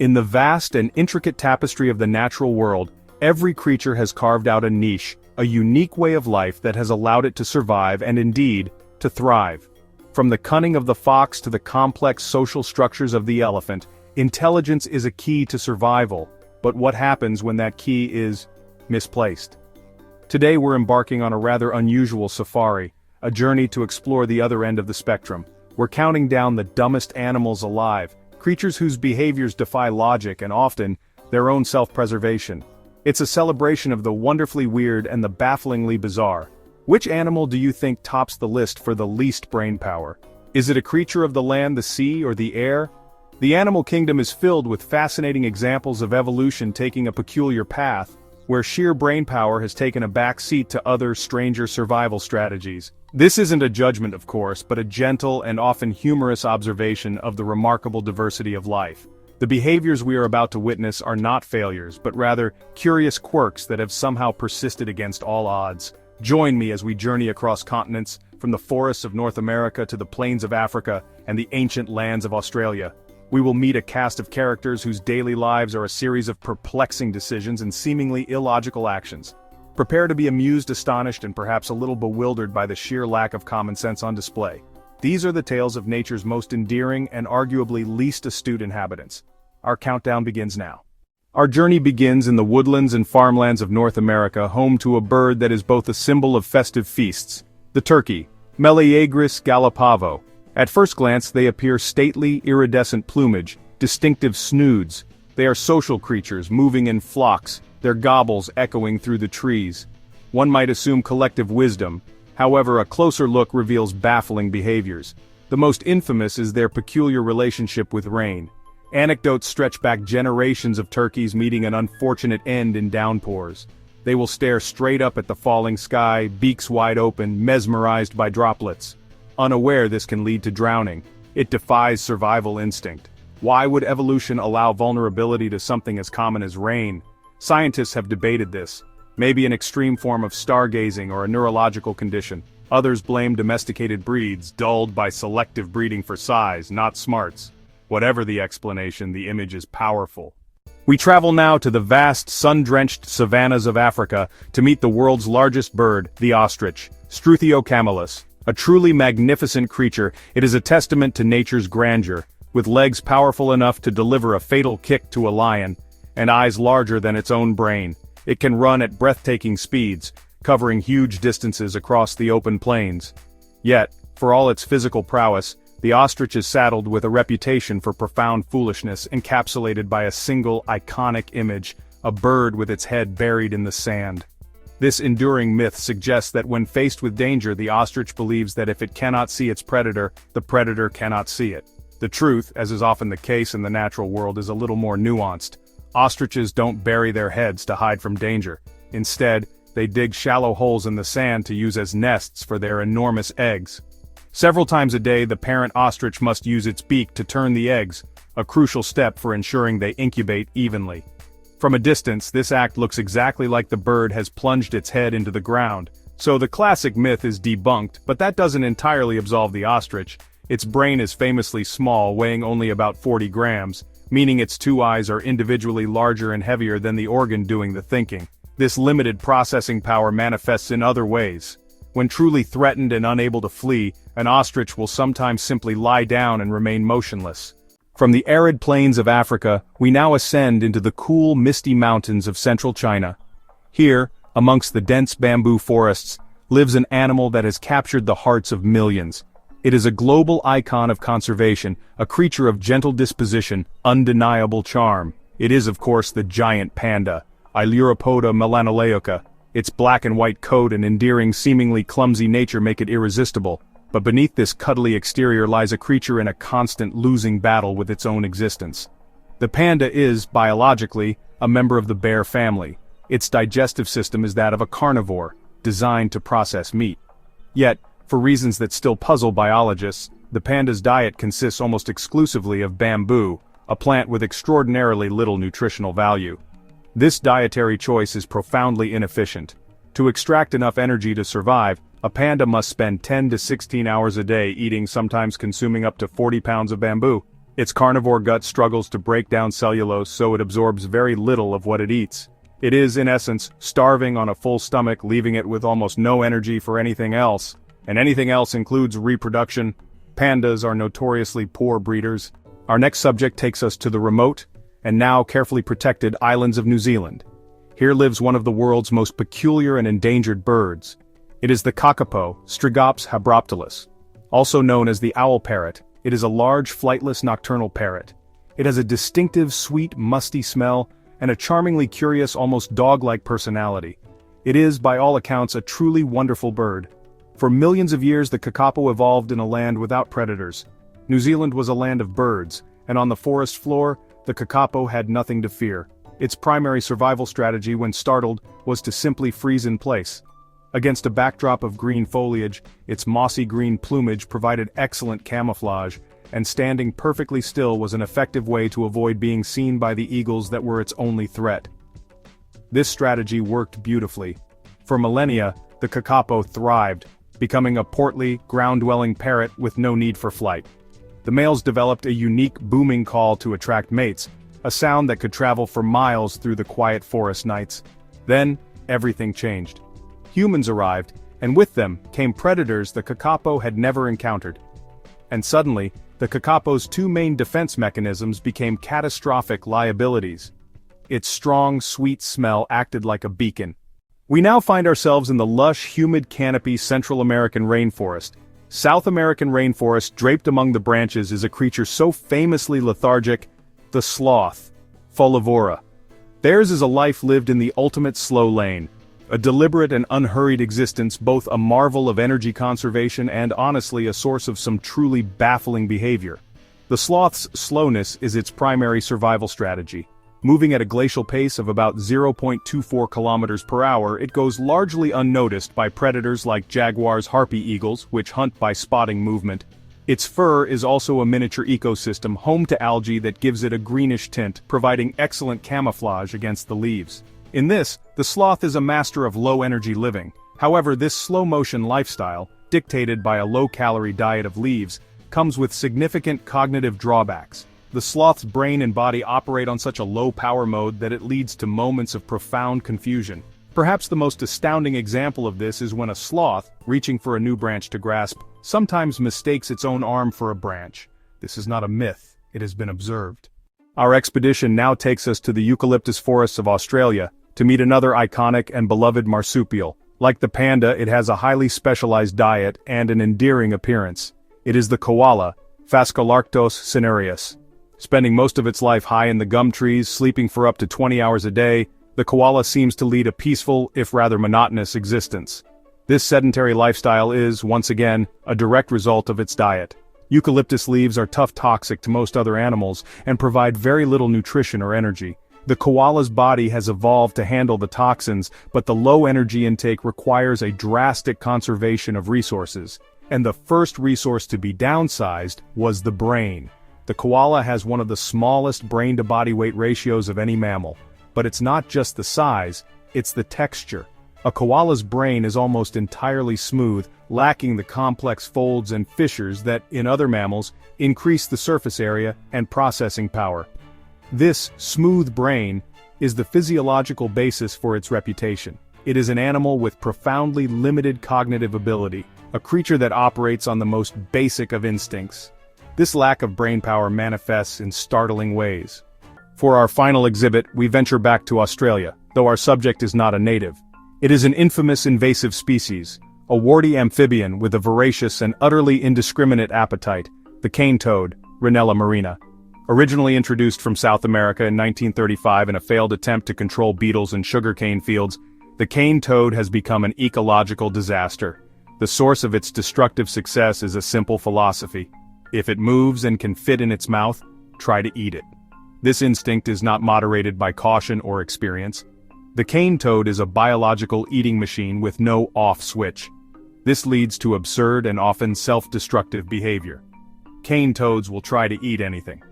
In the vast and intricate tapestry of the natural world, every creature has carved out a niche, a unique way of life that has allowed it to survive and indeed, to thrive. From the cunning of the fox to the complex social structures of the elephant, intelligence is a key to survival, but what happens when that key is misplaced? Today we're embarking on a rather unusual safari, a journey to explore the other end of the spectrum. We're counting down the dumbest animals alive, creatures whose behaviors defy logic and often, their own self-preservation. It's a celebration of the wonderfully weird and the bafflingly bizarre. Which animal do you think tops the list for the least brainpower? Is it a creature of the land, the sea, or the air? The animal kingdom is filled with fascinating examples of evolution taking a peculiar path, where sheer brainpower has taken a back seat to other, stranger survival strategies. This isn't a judgment, of course, but a gentle and often humorous observation of the remarkable diversity of life. The behaviors we are about to witness are not failures, but rather curious quirks that have somehow persisted against all odds. Join me as we journey across continents, from the forests of North America to the plains of Africa and the ancient lands of Australia. We will meet a cast of characters whose daily lives are a series of perplexing decisions and seemingly illogical actions. Prepare to be amused, astonished, and perhaps a little bewildered by the sheer lack of common sense on display. These are the tales of nature's most endearing and arguably least astute inhabitants. Our countdown begins now. Our journey begins in the woodlands and farmlands of North America, home to a bird that is both a symbol of festive feasts, the turkey, Meleagris gallopavo. At first glance they appear stately, iridescent plumage, distinctive snoods. They are social creatures, moving in flocks, their gobbles echoing through the trees. One might assume collective wisdom, however a closer look reveals baffling behaviors. The most infamous is their peculiar relationship with rain. Anecdotes stretch back generations of turkeys meeting an unfortunate end in downpours. They will stare straight up at the falling sky, beaks wide open, mesmerized by droplets. Unaware this can lead to drowning, it defies survival instinct. Why would evolution allow vulnerability to something as common as rain? Scientists have debated this. Maybe an extreme form of stargazing or a neurological condition. Others blame domesticated breeds, dulled by selective breeding for size, not smarts. Whatever the explanation, the image is powerful. We travel now to the vast, sun-drenched savannas of Africa to meet the world's largest bird, the ostrich, Struthiocamelus. A truly magnificent creature, it is a testament to nature's grandeur, with legs powerful enough to deliver a fatal kick to a lion, and eyes larger than its own brain. It can run at breathtaking speeds, covering huge distances across the open plains. Yet, for all its physical prowess, the ostrich is saddled with a reputation for profound foolishness encapsulated by a single iconic image, a bird with its head buried in the sand. This enduring myth suggests that when faced with danger, the ostrich believes that if it cannot see its predator, the predator cannot see it. The truth, as is often the case in the natural world, is a little more nuanced. Ostriches don't bury their heads to hide from danger. Instead, they dig shallow holes in the sand to use as nests for their enormous eggs. Several times a day, the parent ostrich must use its beak to turn the eggs, a crucial step for ensuring they incubate evenly. From a distance, this act looks exactly like the bird has plunged its head into the ground. So the classic myth is debunked, but that doesn't entirely absolve the ostrich. Its brain is famously small, weighing only about 40 grams, meaning its two eyes are individually larger and heavier than the organ doing the thinking. This limited processing power manifests in other ways. When truly threatened and unable to flee, an ostrich will sometimes simply lie down and remain motionless. From the arid plains of Africa, we now ascend into the cool, misty mountains of central China. Here, amongst the dense bamboo forests, lives an animal that has captured the hearts of millions. It is a global icon of conservation, a creature of gentle disposition, undeniable charm. It is, of course, the giant panda, Ailuropoda melanoleica. Its black and white coat and endearing, seemingly clumsy nature make it irresistible. But beneath this cuddly exterior lies a creature in a constant losing battle with its own existence. The panda is, biologically, a member of the bear family. Its digestive system is that of a carnivore, designed to process meat. Yet, for reasons that still puzzle biologists, the panda's diet consists almost exclusively of bamboo, a plant with extraordinarily little nutritional value. This dietary choice is profoundly inefficient. To extract enough energy to survive, a panda must spend 10 to 16 hours a day eating, sometimes consuming up to 40 pounds of bamboo. Its carnivore gut struggles to break down cellulose, so it absorbs very little of what it eats. It is, in essence, starving on a full stomach, leaving it with almost no energy for anything else. And anything else includes reproduction. Pandas are notoriously poor breeders. Our next subject takes us to the remote, and now carefully protected islands of New Zealand. Here lives one of the world's most peculiar and endangered birds. It is the Kakapo, Strigops habroptilus. Also known as the owl parrot, it is a large flightless nocturnal parrot. It has a distinctive sweet musty smell, and a charmingly curious almost dog-like personality. It is, by all accounts, a truly wonderful bird. For millions of years the Kakapo evolved in a land without predators. New Zealand was a land of birds, and on the forest floor, the Kakapo had nothing to fear. Its primary survival strategy when startled was to simply freeze in place. Against a backdrop of green foliage, its mossy green plumage provided excellent camouflage, and standing perfectly still was an effective way to avoid being seen by the eagles that were its only threat. This strategy worked beautifully. For millennia, the Kakapo thrived, becoming a portly, ground-dwelling parrot with no need for flight. The males developed a unique booming call to attract mates, a sound that could travel for miles through the quiet forest nights. Then, everything changed. Humans arrived, and with them came predators the Kakapo had never encountered. And suddenly, the Kakapo's two main defense mechanisms became catastrophic liabilities. Its strong, sweet smell acted like a beacon. We now find ourselves in the lush, humid canopy Central American rainforest. South American rainforest draped among the branches is a creature so famously lethargic, the sloth, Folivora. Theirs is a life lived in the ultimate slow lane, a deliberate and unhurried existence, both a marvel of energy conservation and honestly a source of some truly baffling behavior. The sloth's slowness is its primary survival strategy. Moving at a glacial pace of about 0.24 kilometers per hour, it goes largely unnoticed by predators like jaguars, harpy eagles, which hunt by spotting movement. Its fur is also a miniature ecosystem home to algae that gives it a greenish tint, providing excellent camouflage against the leaves. In this, the sloth is a master of low-energy living. However, this slow-motion lifestyle, dictated by a low-calorie diet of leaves, comes with significant cognitive drawbacks. The sloth's brain and body operate on such a low-power mode that it leads to moments of profound confusion. Perhaps the most astounding example of this is when a sloth, reaching for a new branch to grasp, sometimes mistakes its own arm for a branch. This is not a myth, it has been observed. Our expedition now takes us to the eucalyptus forests of Australia, to meet another iconic and beloved marsupial. Like the panda, it has a highly specialized diet and an endearing appearance. It is the koala, Phascolarctos cinereus. Spending most of its life high in the gum trees, sleeping for up to 20 hours a day, the koala seems to lead a peaceful, if rather monotonous, existence. This sedentary lifestyle is, once again, a direct result of its diet. Eucalyptus leaves are toxic to most other animals, and provide very little nutrition or energy. The koala's body has evolved to handle the toxins, but the low energy intake requires a drastic conservation of resources. And the first resource to be downsized was the brain. The koala has one of the smallest brain-to-body weight ratios of any mammal. But it's not just the size, it's the texture. A koala's brain is almost entirely smooth, lacking the complex folds and fissures that, in other mammals, increase the surface area and processing power. This smooth brain is the physiological basis for its reputation. It is an animal with profoundly limited cognitive ability, a creature that operates on the most basic of instincts. This lack of brainpower manifests in startling ways. For our final exhibit, we venture back to Australia, though our subject is not a native. It is an infamous invasive species, a warty amphibian with a voracious and utterly indiscriminate appetite, the cane toad, Rhinella marina. Originally introduced from South America in 1935 in a failed attempt to control beetles in sugarcane fields, the cane toad has become an ecological disaster. The source of its destructive success is a simple philosophy. If it moves and can fit in its mouth, try to eat it. This instinct is not moderated by caution or experience. The cane toad is a biological eating machine with no off switch. This leads to absurd and often self-destructive behavior. Cane toads will try to eat anything.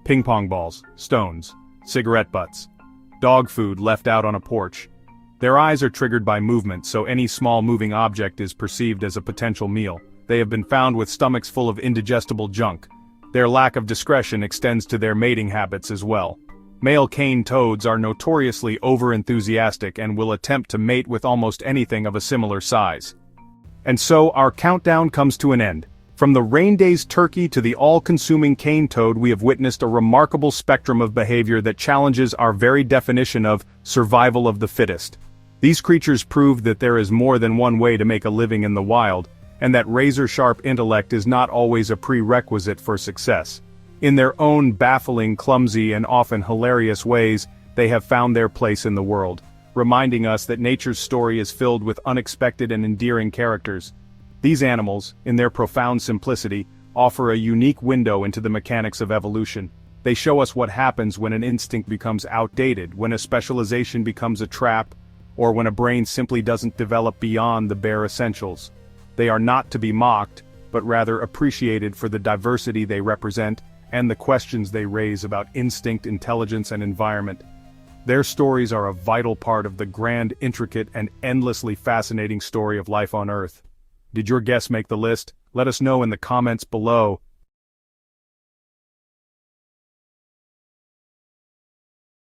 Ping pong balls, stones, cigarette butts, dog food left out on a porch. Their eyes are triggered by movement, so any small moving object is perceived as a potential meal. They have been found with stomachs full of indigestible junk, Their lack of discretion extends to their mating habits as well. Male cane toads are notoriously over-enthusiastic and will attempt to mate with almost anything of a similar size. And so our countdown comes to an end. From the rain-dazed turkey to the all-consuming cane toad, we have witnessed a remarkable spectrum of behavior that challenges our very definition of survival of the fittest. These creatures prove that there is more than one way to make a living in the wild, and that razor-sharp intellect is not always a prerequisite for success. In their own baffling, clumsy, and often hilarious ways, they have found their place in the world, reminding us that nature's story is filled with unexpected and endearing characters. These animals, in their profound simplicity, offer a unique window into the mechanics of evolution. They show us what happens when an instinct becomes outdated, when a specialization becomes a trap, or when a brain simply doesn't develop beyond the bare essentials. They are not to be mocked, but rather appreciated for the diversity they represent and the questions they raise about instinct, intelligence, and environment. Their stories are a vital part of the grand, intricate, and endlessly fascinating story of life on Earth. Did your guess make the list? Let us know in the comments below.